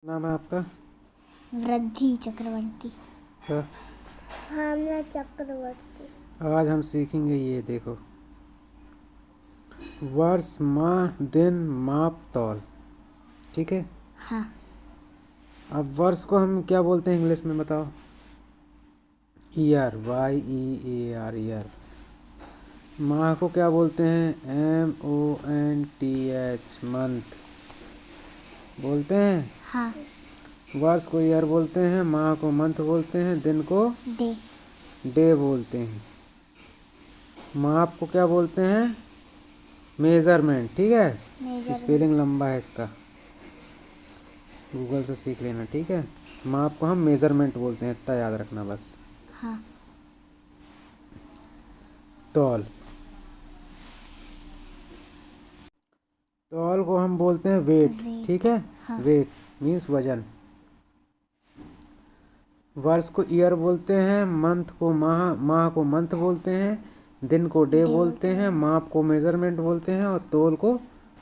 नाम है आपका? वृद्धि चक्रवर्ती। क्या? भावना चक्रवर्ती। आज हम सीखेंगे ये देखो, वर्ष, माह, दिन, माप, तौल। ठीक है। हाँ। अब वर्ष को हम क्या बोलते हैं इंग्लिश में बताओ? Year, YEAR, year. माह को क्या बोलते हैं? MONTH, मंथ बोलते हैं। हाँ। वर्ष को ईयर बोलते हैं, माह को मंथ बोलते हैं, दिन को डे। डे बोलते हैं। माप को क्या बोलते हैं? मेजरमेंट। ठीक है। मेजरमेंट। स्पेलिंग लंबा है इसका, गूगल से सीख लेना। ठीक है। माप को हम मेजरमेंट बोलते हैं, इतना याद रखना बस। हाँ। तौल, तौल को हम बोलते हैं वेट। ठीक है। हाँ। वेट मीन्स वजन। वर्ष को ईयर बोलते हैं, मंथ को माह, माह को मंथ बोलते हैं, दिन को डे बोलते हैं, माप को मेजरमेंट बोलते हैं और तौल को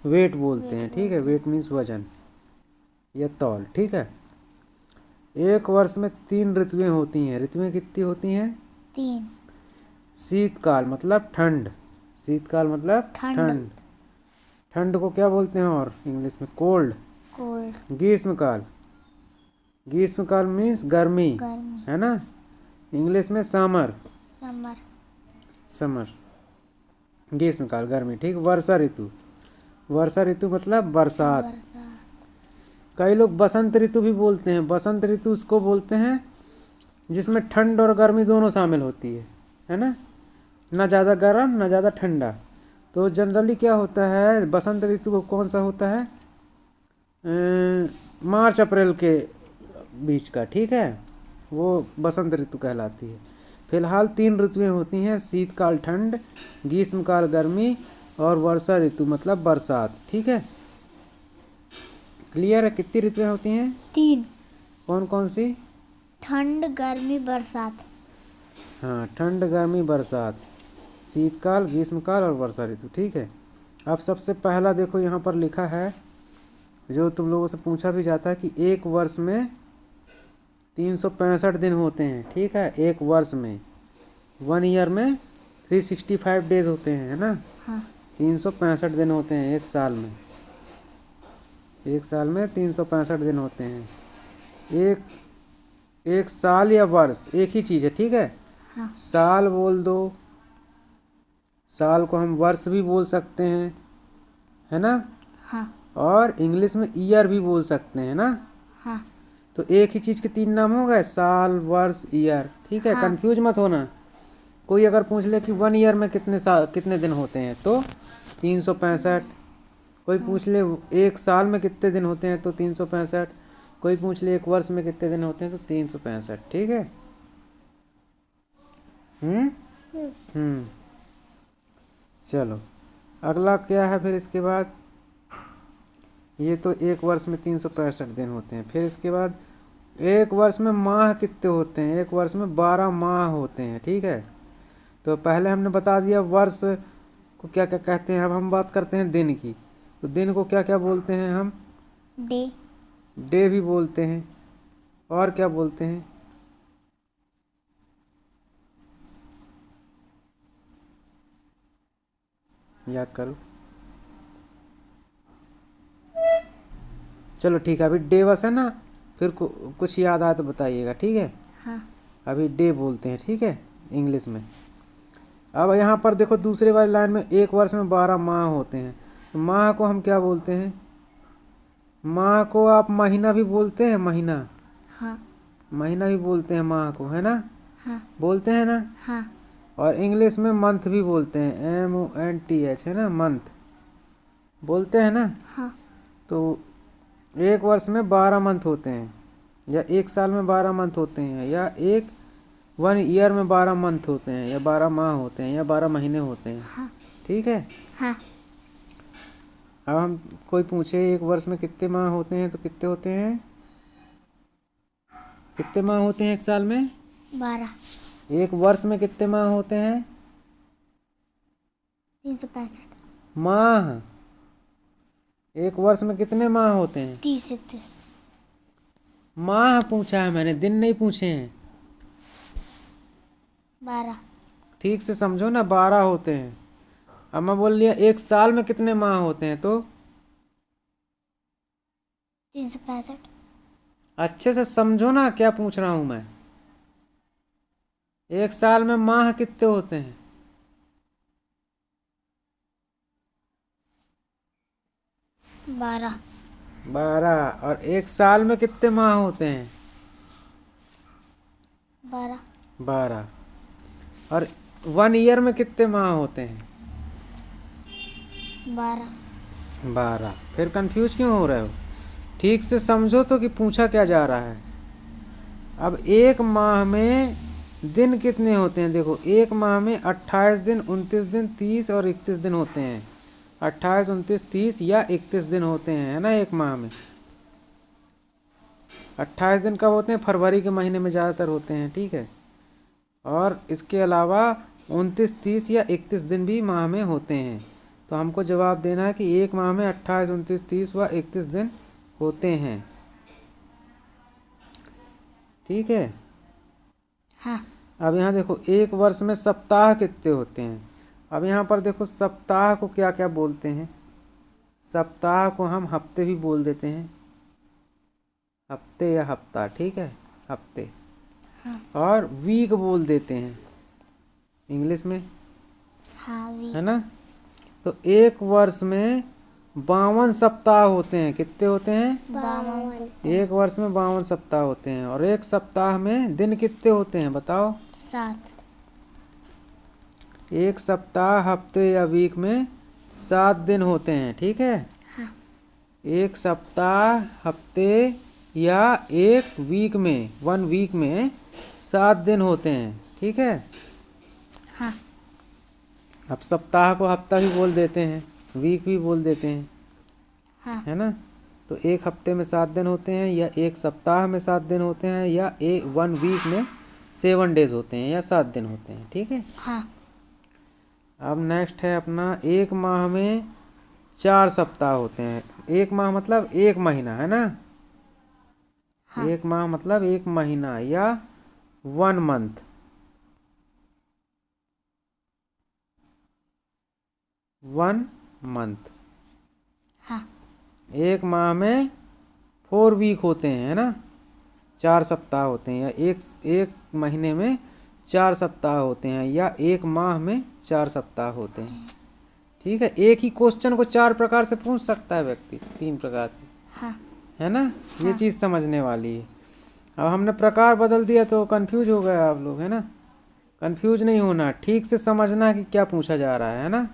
वेट बोलते हैं। ठीक है। वेट मीन्स वजन या तौल। ठीक है। एक वर्ष में 3 ऋतुएं होती हैं। ऋतुएं कितनी होती हैं? 3। शीतकाल मतलब ठंड। शीतकाल मतलब ठंड। ठंड को क्या बोलते हैं और इंग्लिश में? कोल्ड। कोल्ड। ग्रीष्मकाल, ग्रीष्मकाल मीन्स गर्मी, है ना? इंग्लिश में समर। समर। समर, ग्रीष्मकाल गर्मी। ठीक। वर्षा ऋतु, वर्षा ऋतु मतलब बरसात। कई लोग बसंत ऋतु भी बोलते हैं। बसंत ऋतु उसको बोलते हैं जिसमें ठंड और गर्मी दोनों शामिल होती है ना? ना ज़्यादा गर्म ना ज़्यादा ठंडा। तो जनरली क्या होता है, बसंत ऋतु को कौन सा होता है? मार्च अप्रैल के बीच का। ठीक है। वो बसंत ऋतु कहलाती है। फिलहाल 3 ऋतुएं होती हैं, शीतकाल ठंड, ग्रीष्मकाल गर्मी और वर्षा ऋतु मतलब बरसात। ठीक है। क्लियर है? कितनी ऋतुएं होती हैं? 3। कौन कौन सी? ठंड, गर्मी, बरसात। हाँ, ठंड गर्मी बरसात, शीतकाल ग्रीष्मकाल और वर्षा ऋतु। ठीक है। अब सबसे पहला देखो यहाँ पर लिखा है, जो तुम लोगों से पूछा भी जाता है कि एक वर्ष में 365 दिन होते हैं। ठीक है। एक वर्ष में, 1 ईयर में 365 डेज होते हैं, है ना? हाँ। 365 दिन होते हैं एक साल में। एक साल में 365 दिन होते हैं। एक साल या वर्ष एक ही चीज़ है। ठीक है। हाँ। साल बोल दो, साल को हम वर्ष भी बोल सकते हैं, है ना? हाँ। और इंग्लिश में ईयर भी बोल सकते हैं ना? हाँ। तो एक ही चीज़ के 3 नाम हो गए, साल वर्ष ईयर। ठीक है। हाँ। कंफ्यूज मत होना। कोई अगर पूछ ले कि 1 ईयर में कितने दिन होते हैं तो 365। कोई पूछ ले एक साल में कितने दिन होते हैं तो 365। कोई पूछ ले एक वर्ष में कितने दिन होते हैं तो 365। ठीक है। चलो अगला क्या है फिर इसके बाद? ये तो एक वर्ष में 365 दिन होते हैं। फिर इसके बाद एक वर्ष में माह कितने होते हैं? एक वर्ष में 12 माह होते हैं। ठीक है। तो पहले हमने बता दिया वर्ष को क्या क्या कहते हैं। अब हम बात करते हैं दिन की। तो दिन को क्या क्या बोलते हैं हम? डे। डे भी बोलते हैं। और क्या बोलते हैं? याद करो। चलो ठीक है, अभी डे बस है ना, फिर कुछ याद आया तो बताइएगा। ठीक है। हाँ। अभी डे बोलते हैं। ठीक है, इंग्लिश में। अब यहाँ पर देखो दूसरे वाली लाइन में एक वर्ष में 12 माह होते हैं। तो माह को हम क्या बोलते हैं? माह को आप महीना भी बोलते हैं। महीना, हाँ। महीना भी बोलते हैं माह को, है ना? हाँ। बोलते हैं ना? हाँ। और इंग्लिश में मंथ भी बोलते हैं, MONTH, है ना? मंथ बोलते हैं ना? हाँ। तो एक वर्ष में 12 मंथ होते हैं, या एक साल में 12 मंथ होते हैं, या 1 ईयर में 12 मंथ होते हैं, या 12 माह होते हैं, या 12 महीने होते हैं। हाँ। ठीक है। हाँ। अब हम कोई पूछे एक वर्ष में कितने माह होते हैं तो कितने होते हैं? कितने माह होते हैं एक साल में? 12। एक वर्ष में कितने माह होते हैं? 365। माह। एक वर्ष में कितने माह होते हैं? 30 31। माह पूछा है मैंने, दिन नहीं पूछे हैं। 12 ठीक से समझो ना, 12 होते हैं। अब मैं बोल लिया एक साल में कितने माह होते हैं, तो 365 अच्छे से समझो ना क्या पूछ रहा हूं मैं। एक साल में माह कितने होते हैं? 12 12। और एक साल में कितने माह होते हैं? 12 12। और 1 ईयर में कितने माह होते हैं? 12 12। फिर कंफ्यूज क्यों हो रहे हो? ठीक से समझो तो कि पूछा क्या जा रहा है। अब एक माह में दिन कितने होते हैं? देखो, एक माह में 28 दिन, 29 दिन, 30 और 31 दिन होते हैं। 28, 29, 30 या 31 दिन होते हैं, है ना एक माह में। 28 दिन कब होते हैं? फरवरी के महीने में ज़्यादातर होते हैं, ठीक है। और इसके अलावा 29, 30 या 31 दिन भी माह में होते हैं। तो हमको जवाब देना है कि एक माह में 28, 29, 30 व 31 दिन होते हैं, ठीक है। हाँ। अब यहाँ देखो, एक वर्ष में सप्ताह कितने होते हैं? अब यहाँ पर देखो, सप्ताह को क्या क्या बोलते हैं? सप्ताह को हम हफ्ते भी बोल देते हैं, हफ्ते या हफ्ता, ठीक है, हफ्ते। हाँ। और वीक बोल देते हैं इंग्लिश में, हाँ है ना। तो एक वर्ष में 52 सप्ताह होते हैं। कितने होते हैं? 52 एक वर्ष में 52 सप्ताह होते हैं। और एक सप्ताह में दिन कितने होते हैं बताओ? 7 एक सप्ताह, हफ्ते या वीक में 7 दिन होते हैं, ठीक है। हाँ। एक सप्ताह, हफ्ते या एक वीक में, 1 वीक में 7 दिन होते हैं, ठीक है। हाँ। अब सप्ताह को हफ्ता भी बोल देते हैं, वीक भी बोल देते हैं, हाँ। है ना। तो एक हफ्ते में 7 दिन होते हैं, या एक सप्ताह में 7 दिन होते हैं, या 1 वीक में 7 डेज होते हैं, या 7 दिन होते हैं, ठीक है। हाँ। अब नेक्स्ट है अपना, एक माह में 4 सप्ताह होते हैं। एक माह मतलब एक महीना, है ना। हाँ। एक माह मतलब एक महीना, या 1 मंथ। 1 मंथ। हाँ। एक माह में 4 वीक होते हैं, है ना। 4 सप्ताह होते हैं, या एक महीने में 4 सप्ताह होते हैं, या एक माह में 4 सप्ताह होते हैं, ठीक है। एक ही क्वेश्चन को 4 प्रकार से पूछ सकता है व्यक्ति, 3 प्रकार से, हाँ। है ना। ये चीज़ समझने वाली है। अब हमने प्रकार बदल दिया तो कंफ्यूज हो गए आप लोग, है ना। कंफ्यूज नहीं होना, ठीक से समझना कि क्या पूछा जा रहा है ना।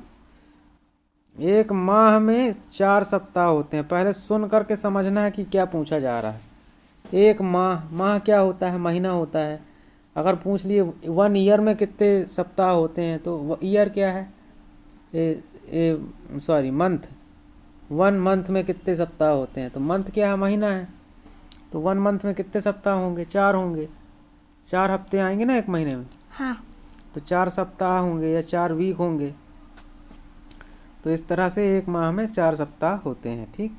एक माह में 4 सप्ताह होते हैं, पहले सुन करके समझना है कि क्या पूछा जा रहा है। एक माह, माह क्या होता है? महीना होता है। अगर पूछ लिए 1 ईयर में कितने सप्ताह होते हैं, तो ईयर क्या है? Sorry, month. 1 मंथ में कितने सप्ताह होते हैं? तो मंथ क्या है? महीना है। तो 1 मंथ में कितने सप्ताह होंगे? 4 होंगे। 4 हफ्ते आएंगे ना एक महीने में, हाँ। तो 4 सप्ताह होंगे, या 4 वीक होंगे। तो इस तरह से एक माह में 4 सप्ताह होते हैं, ठीक।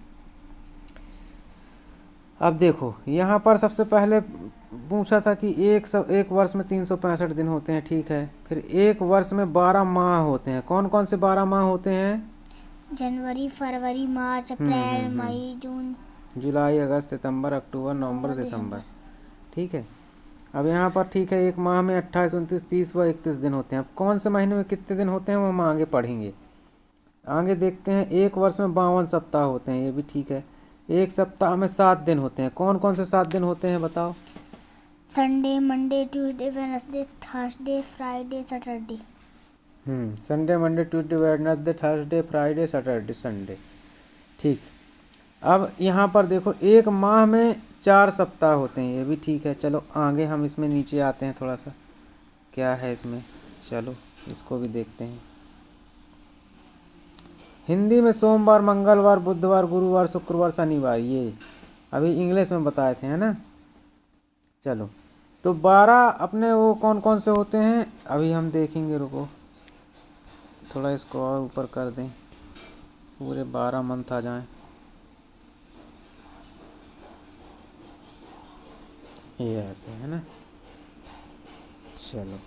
अब देखो, यहाँ पर सबसे पहले पूछा था कि एक वर्ष में 365 दिन होते हैं, ठीक है। फिर एक वर्ष में 12 माह होते हैं। कौन कौन से 12 माह होते हैं? जनवरी, फरवरी, मार्च, अप्रैल, मई, जून, जुलाई, अगस्त, सितंबर, अक्टूबर, नवंबर, दिसंबर, ठीक है। अब यहाँ पर ठीक है, एक माह में 28, 29, 30 व 31 दिन होते हैं। अब कौन से महीने में कितने दिन होते हैं वो हम आगे पढ़ेंगे। आगे देखते हैं, एक वर्ष में 52 सप्ताह होते हैं, ये भी ठीक है। एक सप्ताह में 7 दिन होते हैं। कौन कौन से 7 दिन होते हैं बताओ? Sunday, Monday, Tuesday, Wednesday, Thursday, Friday, Saturday. Sunday, Monday, Tuesday, Wednesday, Thursday, Friday, Saturday, Sunday, ठीक। अब यहाँ पर देखो, एक माह में 4 सप्ताह होते हैं, ये भी ठीक है। चलो आगे हम इसमें नीचे आते हैं थोड़ा सा, क्या है इसमें, चलो इसको भी देखते हैं। हिंदी में सोमवार, मंगलवार, बुधवार, गुरुवार, शुक्रवार, शनिवार, ये अभी इंग्लिश में बताए थे, है ना। चलो, तो 12 अपने वो कौन कौन से होते हैं अभी हम देखेंगे। रुको, थोड़ा इसको और ऊपर कर दें, पूरे 12 मंथ आ जाएं। ये ऐसे है ना। चलो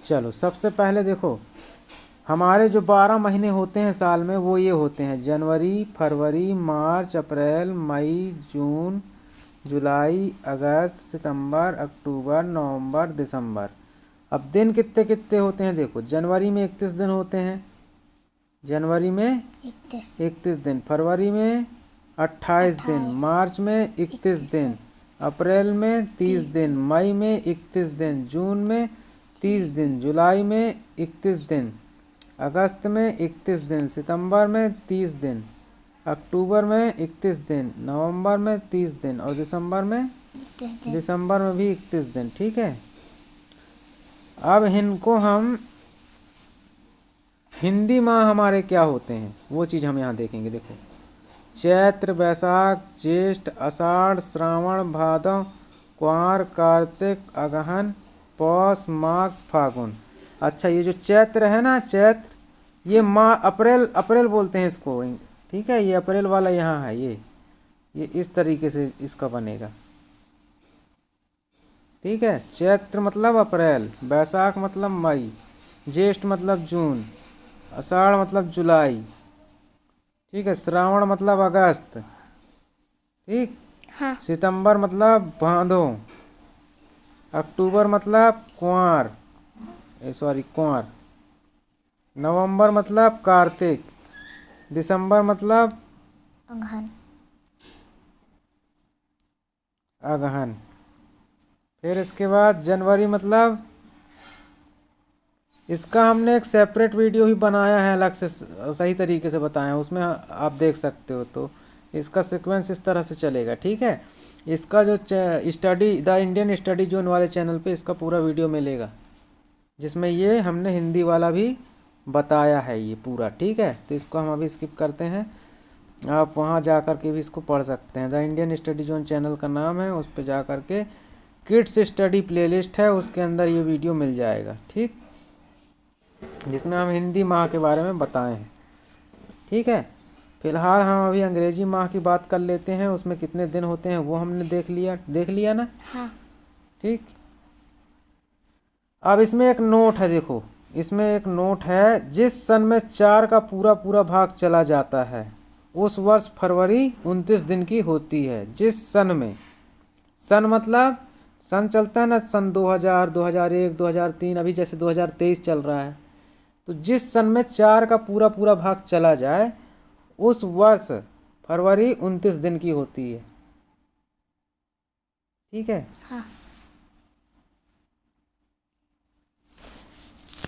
चलो, सबसे पहले देखो हमारे जो 12 महीने होते हैं साल में वो ये होते हैं: जनवरी, फरवरी, मार्च, अप्रैल, मई, जून, जुलाई, अगस्त, सितंबर, अक्टूबर, नवंबर, दिसंबर। अब दिन कितने कितने होते हैं देखो, जनवरी में 31 दिन होते हैं, जनवरी में 31 दिन, फरवरी में 28 दिन, मार्च में 31 दिन, अप्रैल में 30 दिन, मई में 31 दिन, जून में 30 दिन, जुलाई में 31 दिन, अगस्त में 31 दिन, सितंबर में 30 दिन, अक्टूबर में 31 दिन, नवंबर में 30 दिन और दिसंबर में भी 31 दिन। ठीक है। अब इनको हम हिंदी माह हमारे क्या होते हैं वो चीज़ हम यहाँ देखेंगे। देखो, चैत्र, बैसाख, ज्येष्ठ, आषाढ़, श्रावण, भादव, क्वार, कार्तिक, अगहन, पौष, माघ, फागुन। अच्छा, ये जो चैत्र है ना, चैत्र, ये माह अप्रैल, अप्रैल बोलते हैं इसको। ठीक है, ये अप्रैल वाला यहाँ है, ये इस तरीके से इसका बनेगा। ठीक है, चैत्र मतलब अप्रैल, बैसाख मतलब मई, ज्येष्ठ मतलब जून, आषाढ़ मतलब जुलाई, ठीक है, श्रावण मतलब अगस्त, ठीक, हाँ। सितंबर मतलब भादो, अक्टूबर मतलब कुंवार, कुंवार, नवंबर मतलब कार्तिक, दिसंबर मतलब अगहन, फिर इसके बाद जनवरी मतलब, इसका हमने एक सेपरेट वीडियो भी बनाया है अलग से, सही तरीके से बताया, उसमें आप देख सकते हो। तो इसका सीक्वेंस इस तरह से चलेगा। ठीक है, इसका जो study the Indian study zone वाले चैनल पे इसका पूरा वीडियो मिलेगा, जिसमें ये हमने हिंदी वाला भी बताया है ये पूरा। ठीक है, तो इसको हम अभी स्किप करते हैं, आप वहाँ जा कर के भी इसको पढ़ सकते हैं। The Indian study zone channel का नाम है, उस पर जा कर के किड्स स्टडी प्लेलिस्ट है, उसके अंदर ये वीडियो मिल जाएगा। ठीक, जिसमें हम हिंदी माह के बारे में बताए हैं। ठीक है, फिलहाल हम अभी अंग्रेजी माह की बात कर लेते हैं, उसमें कितने दिन होते हैं वो हमने देख लिया ना। हाँ। ठीक, अब इसमें एक नोट है, देखो इसमें एक नोट है: जिस सन में 4 का पूरा पूरा भाग चला जाता है उस वर्ष फरवरी 29 दिन की होती है। जिस सन में, सन मतलब सन चलता है ना, सन 2000, 2001, 2003, अभी जैसे 2023 चल रहा है, तो जिस सन में 4 का पूरा पूरा भाग चला जाए उस वर्ष फरवरी 29 दिन की होती है। ठीक है। हाँ।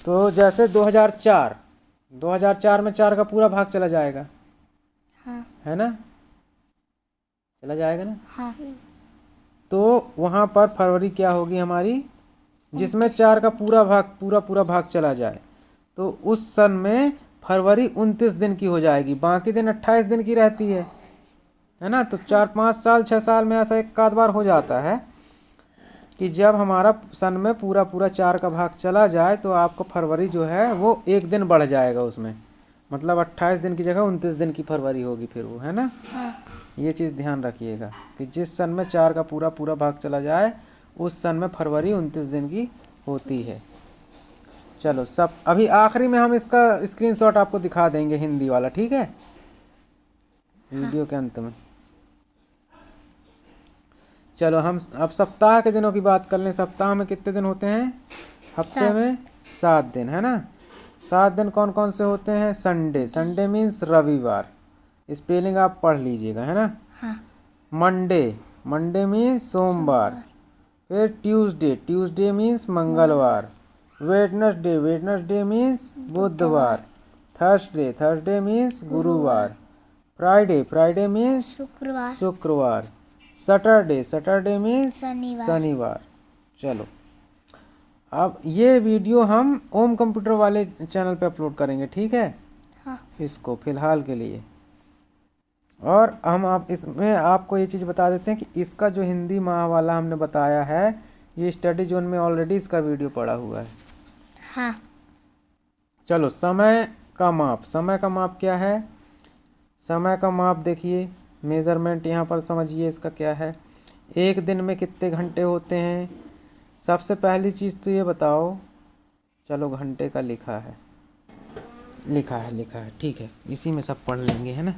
तो जैसे 2004 में 4 का पूरा भाग चला जाएगा। हाँ। है ना, चला जाएगा ना। हाँ। तो वहाँ पर फरवरी क्या होगी हमारी, जिसमें 4 का पूरा भाग चला जाए, तो उस सन में फरवरी 29 दिन की हो जाएगी, बाकी दिन 28 दिन की रहती है ना। तो 4-5 साल 6 साल में ऐसा एक आध बार हो जाता है कि जब हमारा सन में पूरा 4 का भाग चला जाए तो आपको फरवरी जो है वो एक दिन बढ़ जाएगा उसमें, मतलब 28 दिन की जगह 29 दिन की फरवरी होगी फिर वो, है ना। हाँ। ये चीज़ ध्यान रखिएगा कि जिस सन में 4 का पूरा भाग चला जाए उस सन में फरवरी 29 दिन की होती है। चलो, सब अभी आखिरी में हम इसका स्क्रीनशॉट आपको दिखा देंगे हिंदी वाला। ठीक है, वीडियो के अंत में। चलो, हम अब सप्ताह के दिनों की बात कर लें। सप्ताह में कितने दिन होते हैं, हफ्ते में 7 दिन, है ना। 7 दिन कौन कौन से होते हैं? संडे, संडे मीन्स रविवार, स्पेलिंग आप पढ़ लीजिएगा, है ना। हाँ। मंडे, मंडे मीन्स सोमवार, फिर ट्यूसडे, ट्यूसडे मीन्स मंगलवार, वेडनेसडे, वेडनेसडे मीन्स बुधवार, थर्सडे, थर्सडे मीन्स गुरुवार, फ्राइडे, फ्राइडे मीन्स शुक्रवार, शुक्रवार, सैटरडे, सैटरडे मीन्स शनिवार। शनिवार। चलो, अब ये वीडियो हम ओम कंप्यूटर वाले चैनल पे अपलोड करेंगे। ठीक है, हाँ। इसको फिलहाल के लिए। और हम आप इसमें आपको ये चीज़ बता देते हैं कि इसका जो हिंदी माह वाला हमने बताया है, ये स्टडी जोन में ऑलरेडी इसका वीडियो पड़ा हुआ है। हाँ। चलो, समय का माप, समय का माप क्या है? समय का माप देखिए, मेज़रमेंट यहाँ पर समझिए इसका क्या है। एक दिन में कितने घंटे होते हैं? सबसे पहली चीज़ तो ये बताओ। चलो घंटे का लिखा है, ठीक है, इसी में सब पढ़ लेंगे, है ना।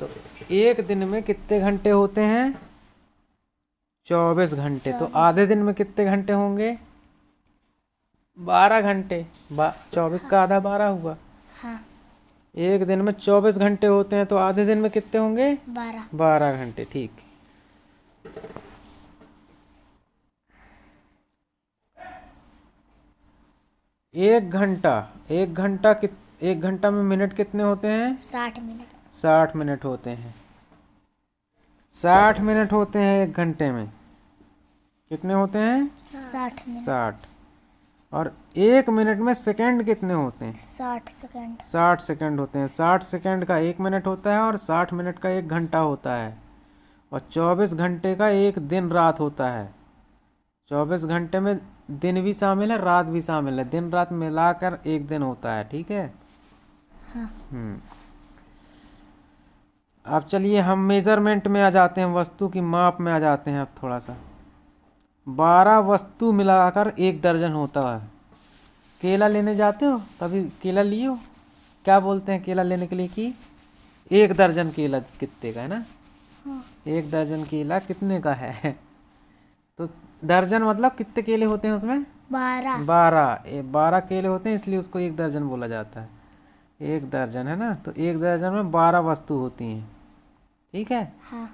तो एक दिन में कितने घंटे होते हैं? 24 घंटे। तो आधे दिन में कितने घंटे होंगे? 12 घंटे। 24 का आधा 12 हुआ। हाँ। एक दिन में 24 घंटे होते हैं, तो आधे दिन में कितने होंगे? 12 घंटे। ठीक। एक घंटा में मिनट कितने होते हैं? 60 मिनट। 60 मिनट होते हैं। 60 मिनट होते हैं एक घंटे में। कितने होते हैं? 60 मिनट। 60। और एक मिनट में सेकंड कितने होते हैं? 60 सेकंड। 60 सेकंड होते हैं। 60 सेकंड का एक मिनट होता है और 60 मिनट का एक घंटा होता है। और 24 घंटे का एक दिन रात होता है। 24 घंटे में दिन भी शामिल है, रात भी शामिल है। दिन रात मिलाकर एक दिन होता है। ठीक है। हाँ। अब चलिए हम मेजरमेंट में आ जाते हैं, वस्तु की माप में आ जाते हैं। अब थोड़ा सा 12 वस्तु मिलाकर एक दर्जन होता है। केला लेने जाते हो, कभी केला लिए हो? क्या बोलते हैं केला लेने के लिए कि एक दर्जन केला कितने का है ना। हाँ। एक दर्जन केला कितने का है? तो दर्जन मतलब कितने केले होते हैं उसमें? 12 केले होते हैं, इसलिए उसको एक दर्जन बोला जाता है। एक दर्जन है ना। तो एक दर्जन में 12 वस्तु होती हैं। ठीक है। हाँ।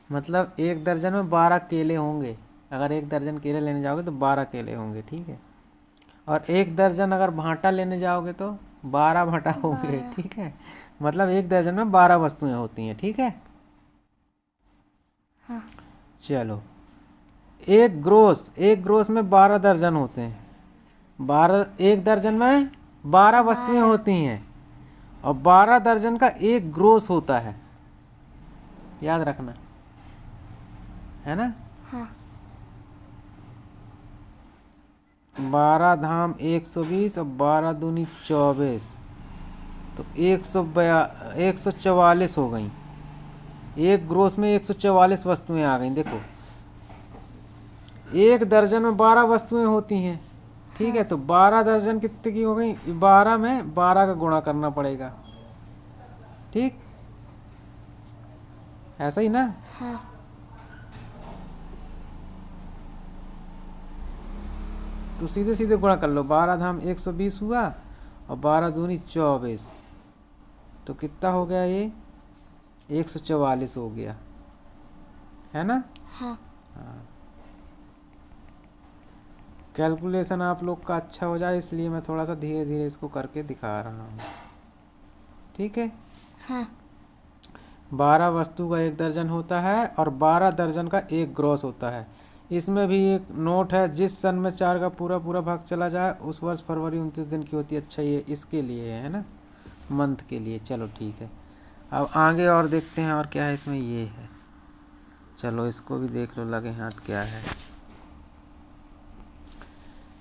मतलब एक दर्जन में 12 केले होंगे। अगर एक दर्जन केले लेने जाओगे तो 12 केले होंगे। ठीक है। और एक दर्जन अगर भांटा लेने जाओगे तो 12 भांटा होंगे। ठीक है। मतलब एक दर्जन में 12 वस्तुएं होती हैं। ठीक है। हाँ। चलो, एक ग्रोस में 12 दर्जन होते हैं। एक दर्जन में 12 वस्तुएं होती हैं और 12 दर्जन का एक ग्रोस होता है। याद रखना, है ना। हाँ। 12 धाम 120 और 12 दूनी 24, तो 144 हो गई। एक ग्रोस में 144 वस्तुएं आ गई। देखो, एक दर्जन में 12 वस्तुएं होती हैं। ठीक है। तो 12 दर्जन कितने की हो गई? 12 में 12 का गुणा करना पड़ेगा। ठीक, ऐसा ही ना। हाँ। तो सीधे सीधे गुणा कर लो। 12 धाम 120 हुआ और 12 दूनी 24, तो कितना हो गया? ये 144 हो गया, है ना। हाँ। कैलकुलेशन आप लोग का अच्छा हो जाए इसलिए मैं थोड़ा सा धीरे धीरे इसको करके दिखा रहा हूँ। ठीक है। हाँ। 12 वस्तु का एक दर्जन होता है और 12 दर्जन का एक ग्रॉस होता है। इसमें भी एक नोट है, जिस सन में 4 का पूरा पूरा भाग चला जाए उस वर्ष फरवरी 29 दिन की होती है। अच्छा, ये इसके लिए है ना, मंथ के लिए। चलो ठीक है। अब आगे और देखते हैं और क्या है इसमें। ये है, चलो इसको भी देख लो लगे हाथ क्या है।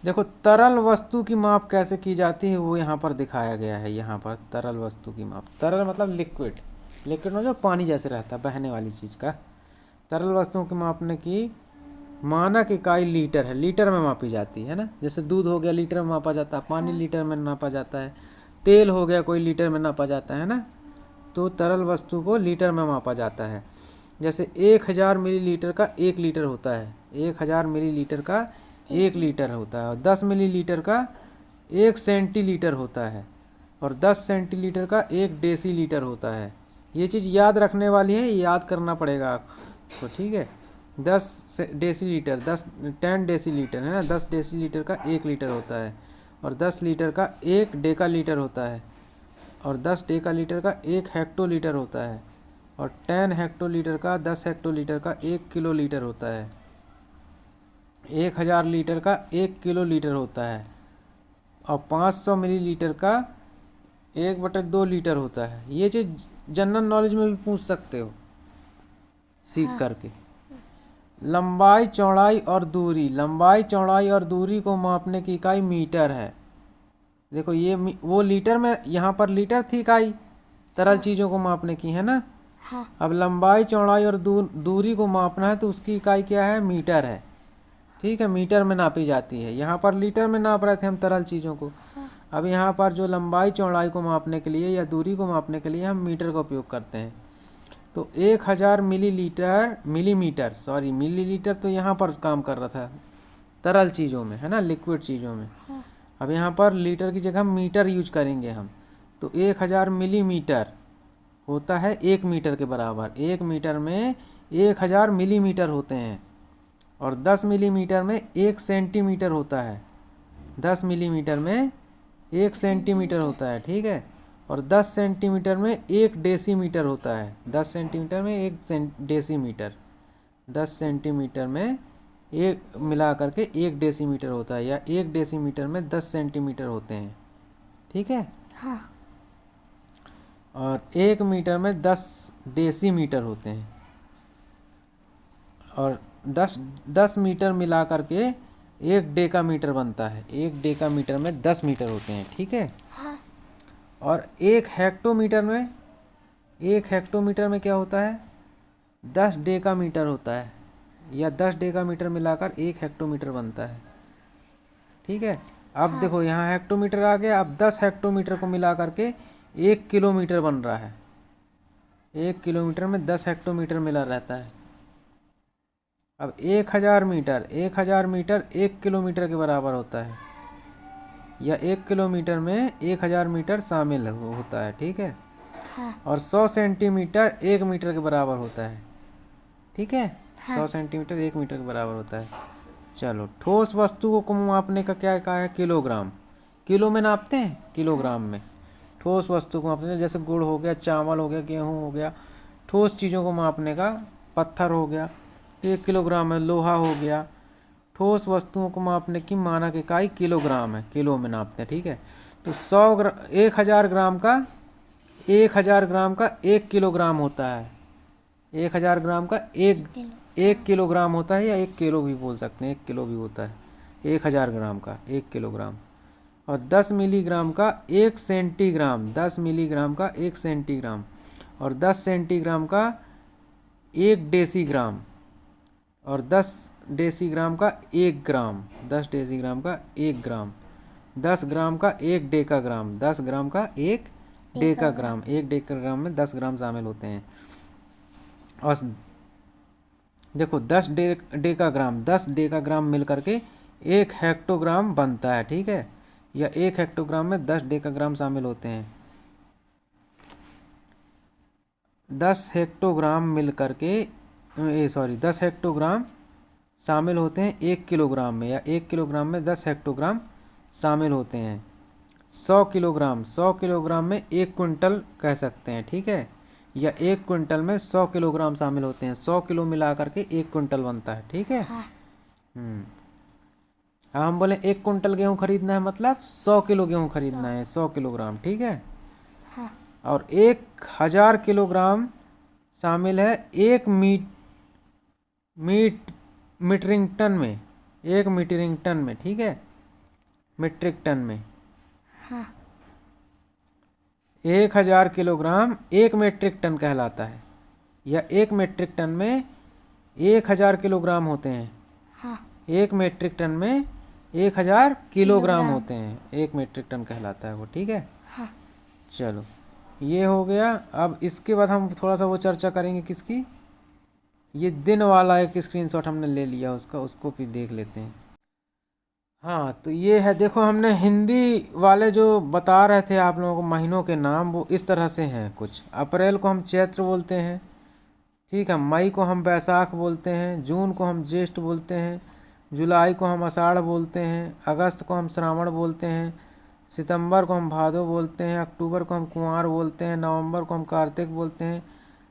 देखो, तरल वस्तु की माप कैसे की जाती है वो यहाँ पर दिखाया गया है। यहाँ पर तरल वस्तु की माप, तरल मतलब लिक्विड में जो पानी जैसे रहता है, बहने वाली चीज़ का। तरल वस्तुओं की मापने की मानक इकाई लीटर है। लीटर में मापी जाती है ना। जैसे दूध हो गया लीटर में मापा जाता है, पानी लीटर में नापा जाता है, तेल हो गया कोई लीटर में नापा जाता है ना। तो तरल वस्तु को लीटर में मापा जाता है। जैसे 1000 मिलीलीटर का 1 लीटर होता है। 1000 मिलीलीटर का 1 लीटर होता है। और 10 मिलीलीटर का 1 सेंटीलीटर होता है। और 10 सेंटीलीटर का 1 डेसीलीटर होता है। ये चीज़ याद रखने वाली है, याद करना पड़ेगा आपको। ठीक है। 10 डेसीलीटर 10 डेसीलीटर है ना। 10 डेसीलीटर का 1 लीटर होता है। और 10 लीटर का 1 डेकालीटर होता है। और 10 डेकालीटर का 1 हेक्टोलीटर होता है। और 10 हेक्टोलीटर का 10 हेक्टोलीटर का 1 किलोलीटर होता है। 1000 लीटर का 1 किलोलीटर होता है। और 500 मिलीलीटर का 1/2 लीटर होता है। ये चीज़ जनरल नॉलेज में भी पूछ सकते हो सीख करके। लंबाई चौड़ाई और दूरी, लंबाई चौड़ाई और दूरी को मापने की इकाई मीटर है। देखो, ये वो लीटर में, यहाँ पर लीटर थी इकाई तरल चीज़ों को मापने की, है ना। हाँ अब लंबाई चौड़ाई और दूरी को मापना है तो उसकी इकाई क्या है, मीटर है। ठीक है, मीटर में नापी जाती है। यहाँ पर लीटर में नाप रहे थे हम तरल चीज़ों को। अब यहाँ पर जो लंबाई चौड़ाई को मापने के लिए या दूरी को मापने के लिए हम मीटर का उपयोग करते हैं। तो 1000 मिलीलीटर तो यहाँ पर काम कर रहा था तरल चीज़ों में, है ना, लिक्विड चीज़ों में। अब यहाँ पर लीटर की जगह हम मीटर यूज करेंगे हम। तो 1000 मिलीमीटर होता है 1 मीटर के बराबर। 1 मीटर में 1000 मिलीमीटर होते हैं। और 10 मिलीमीटर में 1 सेंटीमीटर होता है। 10 मिलीमीटर में 1 सेंटीमीटर होता है, ठीक है। और 10 सेंटीमीटर में 1 डेसीमीटर होता है। 10 सेंटीमीटर में 1 डेसीमीटर। 10 सेंटीमीटर में एक मिला करके 1 डेसीमीटर होता है, या 1 डेसीमीटर में 10 सेंटीमीटर होते हैं, ठीक है। हाँ और 1 मीटर में 10 डेसीमीटर होते हैं। और 10 मीटर मिला करके 1 डेकामीटर बनता है। 1 डेकामीटर में 10 मीटर होते हैं, ठीक है। हाँ और 1 हेक्टोमीटर में क्या होता है, 10 डेकामीटर होता है, या 10 डेकामीटर मिलाकर 1 हेक्टोमीटर बनता है, ठीक है। अब देखो यहाँ हेक्टोमीटर आ गया। अब 10 हेक्टोमीटर को मिला करके 1 किलोमीटर बन रहा है। 1 किलोमीटर में 10 हेक्टोमीटर मिला रहता है। अब 1000 मीटर 1 किलोमीटर के बराबर होता है, या 1 किलोमीटर में 1000 मीटर शामिल होता है, ठीक है। हाँ और 100 सेंटीमीटर 1 मीटर के बराबर होता है, ठीक है। 100 सेंटीमीटर 1 मीटर के बराबर होता है। चलो, ठोस वस्तु को मापने का क्या कहा है, किलोग्राम। किलो में नापते हैं, किलोग्राम में ठोस वस्तु को मापते हैं। जैसे गुड़ हो गया, चावल हो गया, गेहूँ हो गया, ठोस चीज़ों को मापने का। पत्थर हो गया 1 किलोग्राम है, लोहा हो गया। ठोस वस्तुओं को मापने की मानक इकाई किलोग्राम है, किलो में नापते हैं, ठीक है। तो 1000 ग्राम का 1 किलोग्राम होता है। 1000 ग्राम का एक किलोग्राम होता है, या 1 किलो भी बोल सकते हैं, 1 किलो भी होता है। 1000 ग्राम का 1 किलोग्राम। और 10 मिलीग्राम का 1 सेंटीग्राम। 10 मिलीग्राम का 1 सेंटीग्राम। और 10 सेंटीग्राम का 1 डेसीग्राम। और 10 डेसीग्राम का 1 ग्राम। 10 डेसीग्राम का 1 ग्राम। 10 ग्राम का 1 डेकाग्राम। 10 ग्राम का 1 डेकाग्राम। 1 डेकाग्राम में 10 ग्राम शामिल होते हैं। और देखो 10 डेकाग्राम मिल करके 1 हेक्टोग्राम बनता है, ठीक है। या 1 हेक्टोग्राम में 10 डेकाग्राम शामिल होते हैं। 10 हेक्टोग्राम मिल करके 10 हेक्टोग्राम शामिल होते हैं 1 किलोग्राम में, या 1 किलोग्राम में 10 हेक्टोग्राम शामिल होते हैं। 100 किलोग्राम में 1 क्विंटल कह सकते हैं, ठीक है। या 1 क्विंटल में 100 किलोग्राम शामिल होते हैं। 100 किलो मिला करके 1 क्विंटल बनता है, ठीक है। अब हम बोले 1 क्विंटल गेहूँ खरीदना है, मतलब 100 किलो गेहूँ खरीदना है, 100 किलोग्राम, ठीक है। और 1000 किलोग्राम शामिल है 1 मीट्रिक टन में। 1 मीट्रिक टन में, ठीक है, मीट्रिक टन में। 1000 किलोग्राम 1 मीट्रिक टन कहलाता है। या 1 मीट्रिक टन में 1000 किलोग्राम होते हैं। 1 मीट्रिक टन में 1000 किलोग्राम होते हैं। 1 मीट्रिक टन कहलाता है वो, ठीक है। चलो, ये हो गया। अब इसके बाद हम थोड़ा सा वो चर्चा करेंगे किसकी, ये दिन वाला एक स्क्रीनशॉट हमने ले लिया उसका, उसको भी देख लेते हैं। हाँ, तो ये है, देखो हमने हिंदी वाले जो बता रहे थे आप लोगों को महीनों के नाम, वो इस तरह से हैं कुछ। अप्रैल को हम चैत्र बोलते हैं, ठीक है। मई को हम बैसाख बोलते हैं। जून को हम ज्येष्ठ बोलते हैं। जुलाई को हम आषाढ़ बोलते हैं। अगस्त को हम श्रावण बोलते हैं। सितंबर को हम भादो बोलते हैं। अक्टूबर को हम कुंवार बोलते हैं। नवंबर को हम कार्तिक बोलते हैं।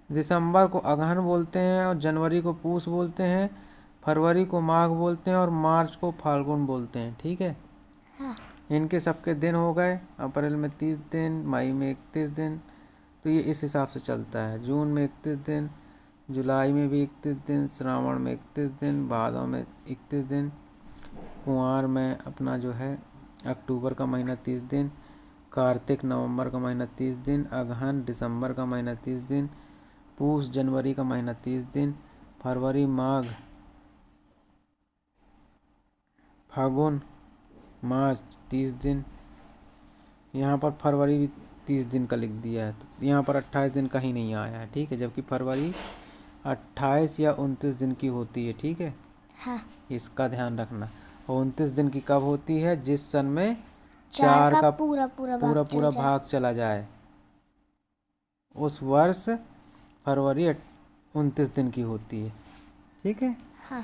दिसंबर को अगहन बोलते हैं। और जनवरी को पूस बोलते हैं। फरवरी को माघ बोलते हैं। और मार्च को फाल्गुन बोलते हैं, ठीक है। इनके सबके दिन हो गए। अप्रैल में 30 दिन, मई में 31 दिन, तो ये इस हिसाब से चलता है। जून में 31 दिन, जुलाई में भी 31 दिन, श्रावण में 31 दिन, भादों में 31 दिन, कुंवार में अपना जो है अक्टूबर का महीना 30 दिन, कार्तिक नवंबर का महीना 30 दिन, अगहन दिसंबर का महीना 30 दिन, पूस जनवरी का महीना 30 दिन, फरवरी माघ फागुन मार्च 30 दिन। यहाँ पर फरवरी भी 30 दिन का लिख दिया है, तो यहाँ पर 28 दिन कहीं नहीं आया है, ठीक है, जबकि फरवरी 28 या 29 दिन की होती है, ठीक है, हाँ। इसका ध्यान रखना। और 29 दिन की कब होती है? जिस सन में 4 4 का पूरा पूरा भाग पूरा चल जाए। भाग चला जाए, उस वर्ष फरवरी 29 दिन की होती है, ठीक है। हाँ।